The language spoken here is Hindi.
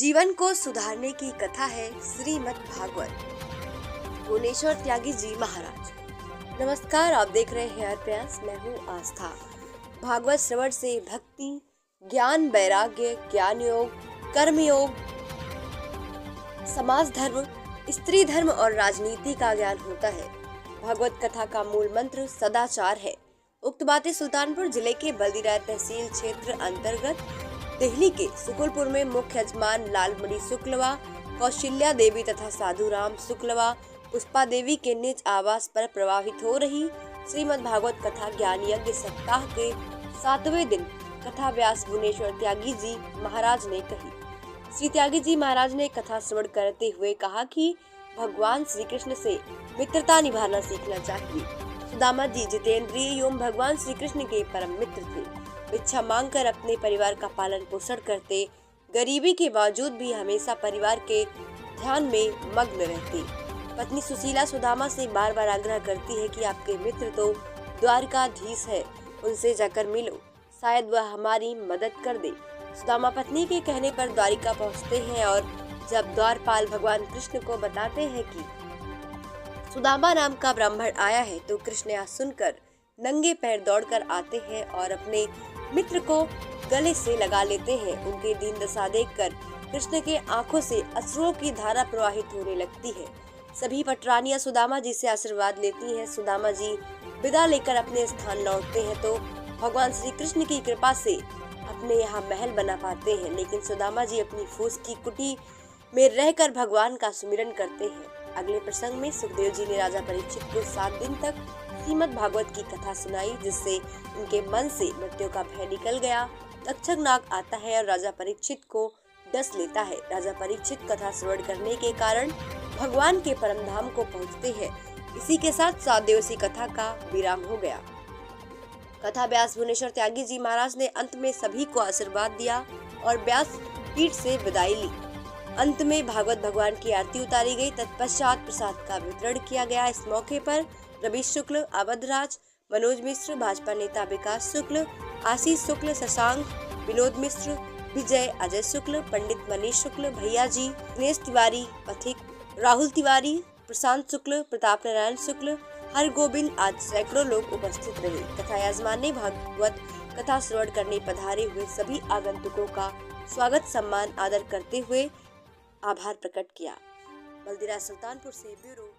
जीवन को सुधारने की कथा है श्रीमद् भागवत। भुवनेश्वर त्यागी जी महाराज। नमस्कार, आप देख रहे हैं हर प्रयास। मैं हूँ आस्था। भागवत श्रवण से भक्ति, ज्ञान, वैराग्य, ज्ञान योग, कर्म योग, समाज धर्म, स्त्री धर्म और राजनीति का ज्ञान होता है। भागवत कथा का मूल मंत्र सदाचार है। उक्त बातें सुल्तानपुर जिले के बल्दीराय तहसील क्षेत्र अंतर्गत दिल्ली के सुकुलपुर में मुख्य यजमान लालमणि शुक्लवा, कौशल्या देवी तथा साधुराम शुक्लवा, पुष्पा देवी के निज आवास पर प्रवाहित हो रही श्रीमद् भागवत कथा ज्ञान यज्ञ सप्ताह के 7वें दिन कथा व्यास भुवनेश्वर त्यागी जी महाराज ने कही। श्री त्यागी जी महाराज ने कथा श्रवण करते हुए कहा कि भगवान श्री कृष्ण से मित्रता निभाना सीखना चाहिए। सुदामा जी जितेंद्रिय एवं भगवान श्री कृष्ण के परम मित्र थे। भिक्षा मांगकर अपने परिवार का पालन पोषण करते, गरीबी के बावजूद भी हमेशा परिवार के ध्यान में मग्न रहते। पत्नी सुशीला सुदामा से बार बार आग्रह करती है कि आपके मित्र तो द्वारकाधीश है, उनसे जाकर मिलो, शायद वह हमारी मदद कर दे। सुदामा पत्नी के कहने पर द्वारिका पहुंचते हैं और जब द्वारपाल भगवान कृष्ण को बताते हैं कि सुदामा नाम का ब्राह्मण आया है, तो कृष्ण यह सुनकर नंगे पैर दौड़कर आते हैं और अपने मित्र को गले से लगा लेते हैं। उनके दीन दशा देखकर कृष्ण के आंखों से अश्रुओं की धारा प्रवाहित होने लगती है। सभी पटरानियां सुदामा जी से आशीर्वाद लेती हैं। सुदामा जी विदा लेकर अपने स्थान लौटते हैं तो भगवान श्री कृष्ण की कृपा से अपने यहाँ महल बना पाते हैं। लेकिन सुदामा जी अपनी फूस की कुटी में रहकर भगवान का सुमिरन करते हैं। अगले प्रसंग में सुखदेव जी ने राजा परीक्षित को 7 दिन तक श्रीमद् भागवत की कथा सुनाई, जिससे उनके मन से मृत्यु का भय निकल गया। तक्षक नाग आता है और राजा परीक्षित को डस लेता है। राजा परीक्षित कथा श्रवण करने के कारण भगवान के परम धाम को पहुंचते हैं। इसी के साथ 7 दिवसीय कथा का विराम हो गया। कथा व्यास भुवनेश्वर त्यागी जी महाराज ने अंत में सभी को आशीर्वाद दिया और व्यास पीठ से विदाई ली। अंत में भागवत भगवान की आरती उतारी गई। तत्पश्चात प्रसाद का वितरण किया गया। इस मौके पर रवि शुक्ल, अवधराज, मनोज मिश्र, भाजपा नेता विकास शुक्ल, आशीष शुक्ल, शशांक, विनोद मिश्र, विजय, अजय शुक्ल, पंडित मनीष शुक्ल, भैया जी, दिनेश तिवारी, पथिक, राहुल तिवारी, प्रशांत शुक्ल, प्रताप नारायण शुक्ल, हर गोविंद आदि सैकड़ों लोग उपस्थित रहे। कथा यजमान ने भागवत कथा श्रवण करने पधारे हुए सभी आगंतुकों का स्वागत, सम्मान, आदर करते हुए आभार प्रकट किया। बल्दीराय सुल्तानपुर से ब्यूरो।